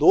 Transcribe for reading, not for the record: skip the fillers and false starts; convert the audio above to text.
2